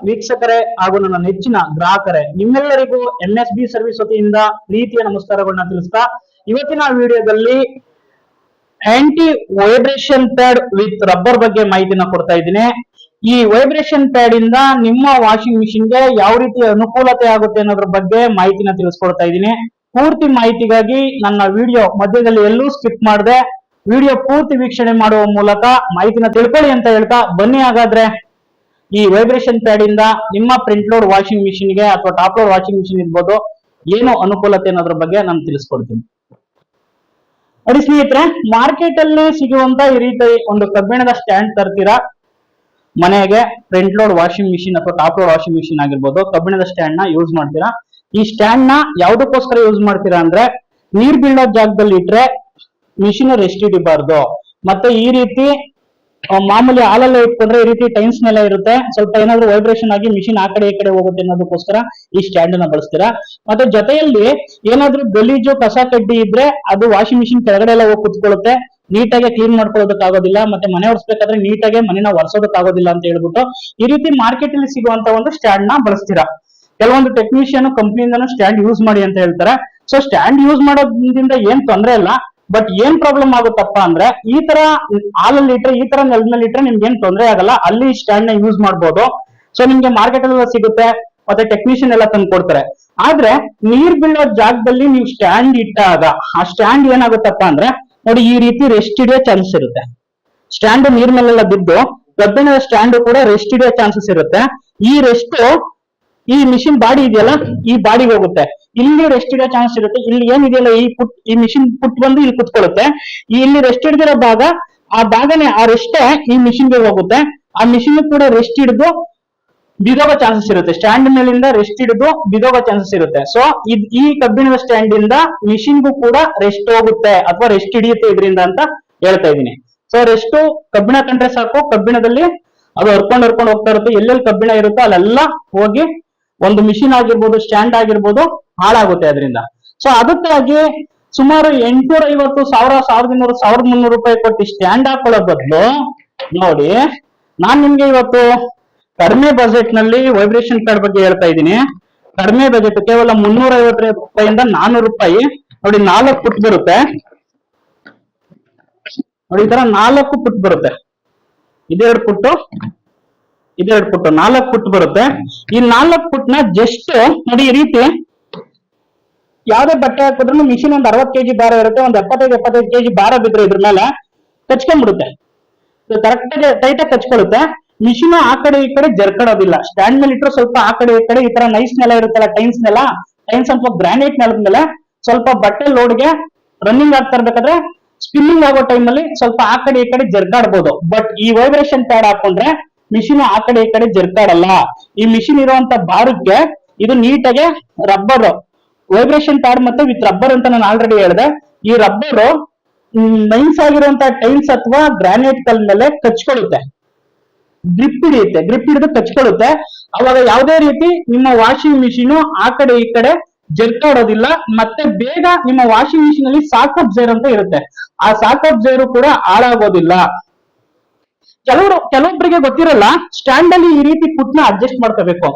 ವೀಕ್ಷಕರೇ ಹಾಗೂ ನನ್ನ ನೆಚ್ಚಿನ ಗ್ರಾಹಕರೇ, ನಿಮ್ಮೆಲ್ಲರಿಗೂ MSB ಸರ್ವಿಸ್ ವತಿಯಿಂದ ಪ್ರೀತಿಯ ನಮಸ್ಕಾರಗಳನ್ನ ತಿಳಿಸ್ತಾ ಇವತ್ತಿನ ವಿಡಿಯೋದಲ್ಲಿ anti vibration pad with rubber ಬಗ್ಗೆ ಮಾಹಿತಿನ ಕೊಡ್ತಾ ಇದ್ದೀನಿ. ಈ ವೈಬ್ರೇಷನ್ ಪ್ಯಾಡ್ ಇಂದ ನಿಮ್ಮ ವಾಷಿಂಗ್ ಮಿಷಿನ್ ಗೆ ಯಾವ ರೀತಿ ಅನುಕೂಲತೆ ಆಗುತ್ತೆ ಅನ್ನೋದ್ರ ಬಗ್ಗೆ ಮಾಹಿತಿನ ತಿಳಿಸ್ಕೊಡ್ತಾ ಇದ್ದೀನಿ. ಪೂರ್ತಿ ಮಾಹಿತಿಗಾಗಿ ನನ್ನ ವಿಡಿಯೋ ಮಧ್ಯದಲ್ಲಿ ಎಲ್ಲೂ ಸ್ಕಿಪ್ ಮಾಡದೆ ವಿಡಿಯೋ ಪೂರ್ತಿ ವೀಕ್ಷಣೆ ಮಾಡುವ ಮೂಲಕ ಮಾಹಿತಿನ ತಿಳ್ಕೊಳ್ಳಿ ಅಂತ ಹೇಳ್ತಾ ಬನ್ನಿ. ಹಾಗಾದ್ರೆ ಈ ವೈಬ್ರೇಷನ್ ಪ್ಯಾಡ್ ಇಂದ ನಿಮ್ಮ ಪ್ರಿಂಟ್ ಲೋಡ್ ವಾಷಿಂಗ್ ಮಿಷಿನ್ ಗೆ ಅಥವಾ ಟಾಪ್ ಲೋಡ್ ವಾಷಿಂಗ್ ಮಿಷಿನ್ ಇರ್ಬೋದು ಏನು ಅನುಕೂಲತೆ ಅನ್ನೋದ್ರ ಬಗ್ಗೆ ನಾನು ತಿಳಿಸ್ಕೊಡ್ತೀನಿ. ನೋಡಿ ಸ್ನೇಹಿತರೆ, ಮಾರ್ಕೆಟ್ ಅಲ್ಲಿ ಸಿಗುವಂತ ಈ ರೀತಿ ಒಂದು ಕಬ್ಬಿಣದ ಸ್ಟ್ಯಾಂಡ್ ತರ್ತೀರಾ ಮನೆಗೆ, ಪ್ರಿಂಟ್ ಲೋಡ್ ವಾಷಿಂಗ್ ಮಿಷಿನ್ ಅಥವಾ ಟಾಪ್ ಲೋಡ್ ವಾಷಿಂಗ್ ಮಿಷಿನ್ ಆಗಿರ್ಬೋದು, ಕಬ್ಬಿಣದ ಸ್ಟ್ಯಾಂಡ್ ನ ಯೂಸ್ ಮಾಡ್ತೀರಾ. ಈ ಸ್ಟ್ಯಾಂಡ್ ನ ಯಾವ್ದಕ್ಕೋಸ್ಕರ ಯೂಸ್ ಮಾಡ್ತೀರಾ ಅಂದ್ರೆ, ನೀರ್ ಬೀಳೋ ಜಾಗದಲ್ಲಿ ಇಟ್ರೆ ಮಿಷಿನ್ ರೆಸ್ಟ್ ಹಿಡಿಬಾರ್ದು. ಮತ್ತೆ ಈ ರೀತಿ ಮಾಮೂಲಿ ಹಾಲಲ್ಲೇ ಇಟ್ಕೊಂಡ್ರೆ ಈ ರೀತಿ ಟೈನ್ಸ್ ನೆಲ ಇರುತ್ತೆ, ಸ್ವಲ್ಪ ಏನಾದ್ರು ವೈಬ್ರೇಷನ್ ಆಗಿ ಮಿಷಿನ್ ಆ ಕಡೆ ಈ ಕಡೆ ಹೋಗುತ್ತೆ ಅನ್ನೋದಕ್ಕೋಸ್ಕರ ಈ ಸ್ಟ್ಯಾಂಡ್ ಅನ್ನ ಬಳಸ್ತೀರಾ. ಮತ್ತೆ ಜೊತೆಯಲ್ಲಿ ಏನಾದ್ರೂ ಗಲೀಜು ಕಸ ಕಡ್ಡಿ ಇದ್ರೆ ಅದು ವಾಷಿಂಗ್ ಮಿಷಿನ್ ಕೆಳಗಡೆ ಎಲ್ಲ ಹೋಗಿ ಕುತ್ಕೊಳ್ಳುತ್ತೆ, ನೀಟಾಗಿ ಕ್ಲೀನ್ ಮಾಡ್ಕೊಳ್ಳೋದಕ್ಕಾಗೋದಿಲ್ಲ, ಮತ್ತೆ ಮನೆ ಒರೆಸ್ಬೇಕಾದ್ರೆ ನೀಟಾಗಿ ಮನೆನ ಒರೆಸೋದಕ್ಕಾಗೋದಿಲ್ಲ ಅಂತ ಹೇಳ್ಬಿಟ್ಟು ಈ ರೀತಿ ಮಾರ್ಕೆಟ್ ಅಲ್ಲಿ ಸಿಗುವಂತ ಒಂದು ಸ್ಟ್ಯಾಂಡ್ ನ ಬಳಸ್ತೀರಾ. ಕೆಲವೊಂದು ಟೆಕ್ನಿಷಿಯನ್ ಕಂಪ್ನಿಯಿಂದನೂ ಸ್ಟ್ಯಾಂಡ್ ಯೂಸ್ ಮಾಡಿ ಅಂತ ಹೇಳ್ತಾರೆ. ಸೊ ಸ್ಟ್ಯಾಂಡ್ ಯೂಸ್ ಮಾಡೋದ್ರಿಂದ ಏನ್ ತೊಂದರೆ ಇಲ್ಲ, ಬಟ್ ಏನ್ ಪ್ರಾಬ್ಲಮ್ ಆಗುತ್ತಪ್ಪ ಅಂದ್ರೆ ಈ ತರ ಹಾಲಲ್ಲಿ ಇಟ್ರೆ, ಈ ತರ ನೆಲದಲ್ಲಿ ಇಟ್ರೆ ನಿಮ್ಗೆ ಏನ್ ತೊಂದರೆ ಆಗಲ್ಲ, ಅಲ್ಲಿ ಸ್ಟ್ಯಾಂಡ್ ನ ಯೂಸ್ ಮಾಡ್ಬೋದು. ಸೊ ನಿಮ್ಗೆ ಮಾರ್ಕೆಟ್ ಅಲ್ಲಿ ಸಿಗುತ್ತೆ, ಮತ್ತೆ ಟೆಕ್ನಿಷಿಯನ್ ಎಲ್ಲ ತಂದು ಕೊಡ್ತಾರೆ. ಆದ್ರೆ ನೀರ್ ಬೀಳೋ ಜಾಗದಲ್ಲಿ ನೀವು ಸ್ಟ್ಯಾಂಡ್ ಇಟ್ಟಾಗ ಆ ಸ್ಟ್ಯಾಂಡ್ ಏನಾಗುತ್ತಪ್ಪ ಅಂದ್ರೆ ನೋಡಿ ಈ ರೀತಿ ರೆಸ್ಟ್ ಹಿಡಿಯೋ ಚಾನ್ಸಸ್ ಇರುತ್ತೆ. ಸ್ಟ್ಯಾಂಡ್ ನೀರ್ ಮೇಲೆಲ್ಲ ಬಿದ್ದು ಕಬ್ಬಿಣದ ಸ್ಟ್ಯಾಂಡ್ ಕೂಡ ರೆಸ್ಟ್ ಹಿಡಿಯೋ ಚಾನ್ಸಸ್ ಇರುತ್ತೆ. ಈ ರೆಸ್ಟ್ ಈ ಮಿಷಿನ್ ಬಾಡಿ ಇದೆಯಲ್ಲ, ಈ ಬಾಡಿಗೆ ಹೋಗುತ್ತೆ, ಇಲ್ಲಿ ರೆಸ್ಟ್ ಹಿಡಿಯೋ ಚಾನ್ಸ್ ಇರುತ್ತೆ. ಇಲ್ಲಿ ಏನಿದೆಯಲ್ಲ ಈ ಮಿಷಿನ್ ಪುಟ್ ಬಂದು ಇಲ್ಲಿ ಕುತ್ಕೊಳ್ಳುತ್ತೆ, ಇಲ್ಲಿ ರೆಸ್ಟ್ ಹಿಡಿದಿರೋ ಭಾಗ, ಆ ಭಾಗನೇ ಆ ರೆಸ್ಟ್ ಈ ಮಿಷಿನ್ ಗೆ ಹೋಗುತ್ತೆ. ಆ ಮಿಷಿನ್ ಕೂಡ ರೆಸ್ಟ್ ಹಿಡಿದು ಬಿದೋಗೋ ಚಾನ್ಸಸ್ ಇರುತ್ತೆ, ಸ್ಟ್ಯಾಂಡ್ ಮೇಲಿಂದ ರೆಸ್ಟ್ ಹಿಡಿದು ಬಿದೋಗೋ ಚಾನ್ಸಸ್ ಇರುತ್ತೆ. ಸೊ ಈ ಕಬ್ಬಿಣದ ಸ್ಟ್ಯಾಂಡ್ ಇಂದ ಮಿಷಿನ್ಗೂ ಕೂಡ ರೆಸ್ಟ್ ಹೋಗುತ್ತೆ ಅಥವಾ ರೆಸ್ಟ್ ಹಿಡಿಯುತ್ತೆ ಇದರಿಂದ ಅಂತ ಹೇಳ್ತಾ ಇದ್ದೀನಿ. ಸೊ ರೆಸ್ಟ್ ಕಬ್ಬಿಣ ಕಂಡ್ರೆ ಸಾಕು, ಕಬ್ಬಿಣದಲ್ಲಿ ಅದು ಹರ್ಕೊಂಡು ಹೋಗ್ತಾ ಇರುತ್ತೆ, ಎಲ್ಲೆಲ್ಲಿ ಕಬ್ಬಿಣ ಇರುತ್ತೋ ಅಲ್ಲೆಲ್ಲ ಹೋಗಿ ಒಂದು ಮಿಷಿನ್ ಆಗಿರ್ಬೋದು, ಸ್ಟ್ಯಾಂಡ್ ಆಗಿರ್ಬೋದು ಹಾಳಾಗುತ್ತೆ ಅದರಿಂದ. ಸೊ ಅದಕ್ಕಾಗಿ ಸುಮಾರು 850, 1000, 1200, 1300 ರೂಪಾಯಿ ಕೊಟ್ಟು ಸ್ಟ್ಯಾಂಡ್ ಹಾಕೊಳ್ಳೋ ಬದಲು ನೋಡಿ, ನಾನ್ ನಿಮ್ಗೆ ಇವತ್ತು ಕಡಿಮೆ ಬಜೆಟ್ ನಲ್ಲಿ ವೈಬ್ರೇಷನ್ ಪ್ಯಾಡ್ ಬಗ್ಗೆ ಹೇಳ್ತಾ ಇದ್ದೀನಿ. ಕಡಿಮೆ ಬಜೆಟ್ ಕೇವಲ 350 ರೂಪಾಯಿಂದ 400 ರೂಪಾಯಿ. ನೋಡಿ 4 ಫುಟ್ ಬರುತ್ತೆ, ನೋಡಿ ಈ ತರ 4 ಫುಟ್ ಬರುತ್ತೆ, ಇದೆರಡು ಫುಟ್ 4 ಫುಟ್ ಬರುತ್ತೆ. ಈ 4 ಫುಟ್ ನ ಜಸ್ಟ್ ನೋಡಿ ಈ ರೀತಿ ಯಾವ್ದೇ ಬಟ್ಟೆ ಹಾಕಿದ್ರು ಮಿಷಿನ್ ಒಂದು 60 ಕೆಜಿ ಭಾರ ಇರುತ್ತೆ, ಒಂದು 75 ಕೆಜಿ ಭಾರ ಬಿದ್ರೆ ಇದ್ರ ಮೇಲೆ ಕಚ್ಕೊಂಡ್ಬಿಡುತ್ತೆ, ಕರೆಕ್ಟ್ ಆಗಿ ಟೈಟ್ ಆಗಿ ಕಚ್ಕೊಳ್ಳುತ್ತೆ. ಮಿಷಿನ್ ಆ ಕಡೆ ಈ ಕಡೆ ಜರ್ಕಡೋದಿಲ್ಲ. ಸ್ಟ್ಯಾಂಡ್ ಮೇಲೆ ಇಟ್ಟರು ಸ್ವಲ್ಪ ಆ ಕಡೆ ಈ ಕಡೆ ಈ ತರ ನೈಸ್ ನೆಲ ಇರುತ್ತಲ್ಲ, ಟೈನ್ಸ್ ಸ್ವಲ್ಪ ಗ್ರಾನೈಟ್ ನೆಲದ ಮೇಲೆ ಸ್ವಲ್ಪ ಬಟ್ಟೆ ಲೋಡ್ಗೆ ರನ್ನಿಂಗ್ ಆಗ್ತಾ ಇರ್ಬೇಕಾದ್ರೆ ಸ್ಪಿನ್ನಿಂಗ್ ಆಗೋ ಟೈಮ್ ಅಲ್ಲಿ ಸ್ವಲ್ಪ ಆ ಕಡೆ ಈ ಕಡೆ ಜರ್ಕಾಡ್ಬೋದು. ಬಟ್ ಈ ವೈಬ್ರೇಷನ್ ಪ್ಯಾಡ್ ಹಾಕೊಂಡ್ರೆ ಮಿಷಿನ್ ಆ ಕಡೆ ಈ ಕಡೆ ಜರ್ಕಾಡಲ್ಲ. ಈ ಮಿಷಿನ್ ಇರುವಂತ ಭಾರಕ್ಕೆ ಇದು ನೀಟಾಗಿ ರಬ್ಬರ್ ವೈಬ್ರೇಷನ್ ಪ್ಯಾಡ್ ಮತ್ತೆ ವಿತ್ ರಬ್ಬರ್ ಅಂತ ನಾನು ಆಲ್ರೆಡಿ ಹೇಳಿದೆ. ಈ ರಬ್ಬರ್ ನೈಸ್ ಆಗಿರುವಂತ ಟೈಲ್ಸ್ ಅಥವಾ ಗ್ರಾನೈಟ್ ಕಲ್ ಮೇಲೆ ಕಚ್ಕೊಳ್ಳುತ್ತೆ, ಗ್ರಿಪ್ ಹಿಡಿದು ಕಚ್ಕೊಳ್ಳುತ್ತೆ. ಅವಾಗ ಯಾವುದೇ ರೀತಿ ನಿಮ್ಮ ವಾಷಿಂಗ್ ಮಿಷಿನ್ ಆ ಕಡೆ ಈ ಕಡೆ ಜರ್ಕಾಡೋದಿಲ್ಲ. ಮತ್ತೆ ಬೇಗ ನಿಮ್ಮ ವಾಷಿಂಗ್ ಮಿಷಿನ್ ಅಲ್ಲಿ ಸಾಕ್ ಅಬ್ಸೈರ್ ಅಂತ ಇರುತ್ತೆ, ಆ ಸಾಕ್ ಅಬ್ಸೈರ್ ಕೂಡ ಹಾಳಾಗೋದಿಲ್ಲ. ಕೆಲವೊಬ್ಬರಿಗೆ ಗೊತ್ತಿರಲ್ಲ, ಸ್ಟ್ಯಾಂಡ್ ಅಲ್ಲಿ ಈ ರೀತಿ ಪುಟ್ ನ ಅಡ್ಜಸ್ಟ್ ಮಾಡ್ಕೋಬೇಕು.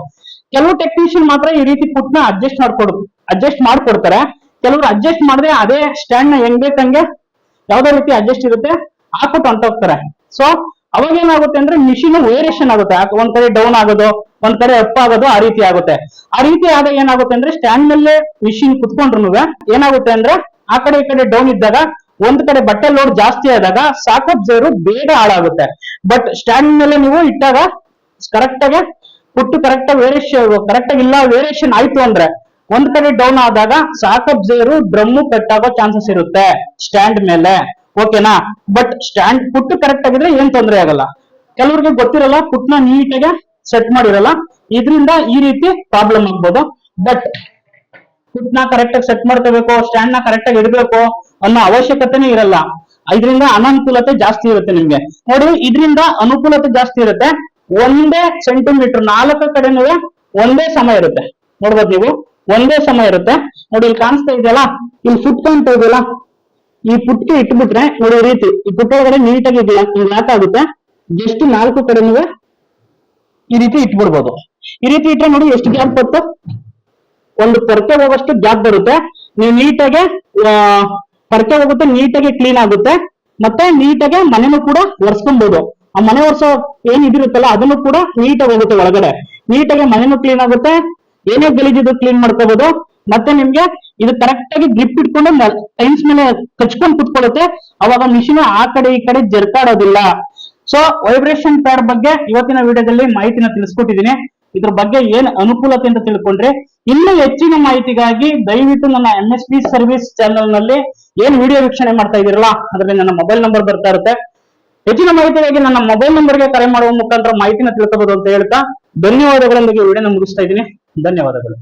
ಕೆಲವು ಟೆಕ್ನಿಷಿಯನ್ ಮಾತ್ರ ಈ ರೀತಿ ಪುಟ್ ನ ಅಡ್ಜಸ್ಟ್ ಮಾಡ್ಕೊಡ್ತಾರೆ. ಕೆಲವರು ಅಡ್ಜಸ್ಟ್ ಮಾಡದೆ ಅದೇ ಸ್ಟ್ಯಾಂಡ್ ನ ಹೆಂಗ್ ಬೇಕಂಗೆ ಯಾವ್ದೇ ರೀತಿ ಅಡ್ಜಸ್ಟ್ ಇರುತ್ತೆ ಹಾಕ್ಬಿಟ್ಟು ಹೊಂಟೋಗ್ತಾರೆ. ಸೊ ಅವಾಗ ಏನಾಗುತ್ತೆ ಅಂದ್ರೆ ಮಿಷಿನ್ ವೇರಿಯೇಷನ್ ಆಗುತ್ತೆ, ಒಂದ್ ಕಡೆ ಡೌನ್ ಆಗೋದು, ಒಂದ್ ಕಡೆ ಅಪ್ ಆಗೋದು, ಆ ರೀತಿ ಆಗುತ್ತೆ. ಆ ರೀತಿ ಆದಾಗ ಏನಾಗುತ್ತೆ ಅಂದ್ರೆ ಸ್ಟ್ಯಾಂಡ್ ಮೇಲೆ ಮಿಷಿನ್ ಕುತ್ಕೊಂಡ್ರು ಏನಾಗುತ್ತೆ ಅಂದ್ರೆ ಆ ಕಡೆ ಈ ಕಡೆ ಡೌನ್ ಇದ್ದಾಗ ಒಂದ್ ಕಡೆ ಬಟ್ಟೆ ಲೋಡ್ ಜಾಸ್ತಿ ಆದಾಗ ಸಾಕ್ ಅಬ್ಸೈರ್ ಬೇಗ ಹಾಳಾಗುತ್ತೆ. ಬಟ್ ಸ್ಟ್ಯಾಂಡ್ ಮೇಲೆ ನೀವು ಇಟ್ಟಾಗ ಕರೆಕ್ಟ್ ಆಗಿ ಪುಟ್ಟು ಕರೆಕ್ಟ್ ಆಗಿ ಇಲ್ಲ ವೇರಿಯೇಷನ್ ಆಯ್ತು ಅಂದ್ರೆ ಒಂದ್ ಕಡೆ ಡೌನ್ ಆದಾಗ ಸಾಕ್ ಅಬ್ಸೈರ್ ಡ್ರಮ್ಮು ಕಟ್ ಆಗೋ ಚಾನ್ಸಸ್ ಇರುತ್ತೆ ಸ್ಟ್ಯಾಂಡ್ ಮೇಲೆ, ಓಕೆನಾ. ಬಟ್ ಸ್ಟ್ಯಾಂಡ್ ಪುಟ್ಟು ಕರೆಕ್ಟ್ ಆಗಿದ್ರೆ ಏನ್ ತೊಂದರೆ ಆಗಲ್ಲ. ಕೆಲವ್ರಿಗೆ ಗೊತ್ತಿರಲ್ಲ, ಪುಟ್ನ ನೀಟಾಗಿ ಸೆಟ್ ಮಾಡಿರಲ್ಲ, ಇದರಿಂದ ಈ ರೀತಿ ಪ್ರಾಬ್ಲಮ್ ಆಗ್ಬೋದು. ಬಟ್ ಪುಟ್ನ ಕರೆಕ್ಟ್ ಆಗಿ ಸೆಟ್ ಮಾಡ್ಕೋಬೇಕು, ಸ್ಟ್ಯಾಂಡ್ ನ ಕರೆಕ್ಟ್ ಆಗಿ ಇಡಬೇಕು ಅನ್ನೋ ಅವಶ್ಯಕತೆನೇ ಇರಲ್ಲ. ಇದರಿಂದ ಅನಾನುಕೂಲತೆ ಜಾಸ್ತಿ ಇರುತ್ತೆ ನಿಮ್ಗೆ. ನೋಡಿ ಇದರಿಂದ ಅನುಕೂಲತೆ ಜಾಸ್ತಿ ಇರುತ್ತೆ. ಒಂದೇ ಸೆಂಟಿಮೀಟರ್ 4 ಕಡೆನೂ ಒಂದೇ ಸಮ ಇರುತ್ತೆ, ನೋಡ್ಬೋದು ನೀವು, ಒಂದೇ ಸಮ ಇರುತ್ತೆ. ನೋಡಿ ಇಲ್ಲಿ ಕಾಣಿಸ್ತಾ ಇದೆಯಲ್ಲ, ಇಲ್ಲಿ ಫುಟ್ ಕಾಣ್ತಾ ಇದೆಯಲ್ಲ, ಈ ಪುಟ್ಟಿ ಇಟ್ಬಿಟ್ರೆ ನೋಡಿ ಈ ರೀತಿ ಈ ಪುಟ್ಟ ಒಳಗಡೆ ನೀಟಾಗಿ ಲಾಕ್ ಆಗುತ್ತೆ. ಜಸ್ಟ್ 4 ಕಡೆನೂ ಈ ರೀತಿ ಇಟ್ಬಿಡ್ಬೋದು. ಈ ರೀತಿ ಇಟ್ರೆ ನೋಡಿ ಎಷ್ಟು ಗ್ಯಾಪ್ ಬರುತ್ತೆ, ಒಂದು ಪೊರಕೆ ಹೋಗೋಷ್ಟು ಗ್ಯಾಪ್ ಬರುತ್ತೆ. ನೀವು ನೀಟಾಗಿ ಪೊರಕೆ ಹೋಗುತ್ತೆ, ನೀಟಾಗಿ ಕ್ಲೀನ್ ಆಗುತ್ತೆ, ಮತ್ತೆ ನೀಟಾಗಿ ಮನೆನೂ ಕೂಡ ಒರೆಸ್ಕೊಬಹುದು. ಆ ಮನೆ ಒರೆಸೋ ಏನ್ ಇದಿರುತ್ತಲ್ಲ ಅದನ್ನು ಕೂಡ ನೀಟಾಗಿ ಹೋಗುತ್ತೆ ಒಳಗಡೆ, ನೀಟಾಗಿ ಮನೆನೂ ಕ್ಲೀನ್ ಆಗುತ್ತೆ, ಏನೇ ಗಲೀಜಿದ್ದು ಕ್ಲೀನ್ ಮಾಡ್ಕೋಬಹುದು. ಮತ್ತೆ ನಿಮ್ಗೆ ಇದು ಕರೆಕ್ಟ್ ಆಗಿ ಗ್ರಿಪ್ ಇಟ್ಕೊಂಡು ಟೈಮ್ಸ್ ಮೇಲೆ ಕಚ್ಕೊಂಡು ಕುತ್ಕೊಳ್ಳುತ್ತೆ, ಅವಾಗ ಮಿಷಿನ್ ಆ ಕಡೆ ಈ ಕಡೆ ಜರ್ಕಾಡೋದಿಲ್ಲ. ಸೊ ವೈಬ್ರೇಷನ್ ಪ್ಯಾಡ್ ಬಗ್ಗೆ ಇವತ್ತಿನ ವಿಡಿಯೋದಲ್ಲಿ ಮಾಹಿತಿನ ತಿಳಿಸ್ಕೊಟ್ಟಿದ್ದೀನಿ. ಇದ್ರ ಬಗ್ಗೆ ಏನ್ ಅನುಕೂಲತೆ ಅಂತ ತಿಳ್ಕೊಂಡ್ರೆ, ಇನ್ನೂ ಹೆಚ್ಚಿನ ಮಾಹಿತಿಗಾಗಿ ದಯವಿಟ್ಟು ನನ್ನ MSB ಸರ್ವಿಸ್ ಚಾನೆಲ್ ನಲ್ಲಿ ಏನ್ ವಿಡಿಯೋ ವೀಕ್ಷಣೆ ಮಾಡ್ತಾ ಇದೀರಲ್ಲ ಅದ್ರಲ್ಲಿ ನನ್ನ ಮೊಬೈಲ್ ನಂಬರ್ ಬರ್ತಾ ಇರುತ್ತೆ. ಹೆಚ್ಚಿನ ಮಾಹಿತಿಗಾಗಿ ನನ್ನ ಮೊಬೈಲ್ ನಂಬರ್ಗೆ ಕರೆ ಮಾಡುವ ಮುಖಾಂತರ ಮಾಹಿತಿನ ತಿಳ್ಕೋಬಹುದು ಅಂತ ಹೇಳ್ತಾ ಧನ್ಯವಾದಗಳೊಂದಿಗೆ ವಿಡಿಯೋನ ಮುಗಿಸ್ತಾ ಇದ್ದೀನಿ. ಧನ್ಯವಾದಗಳು.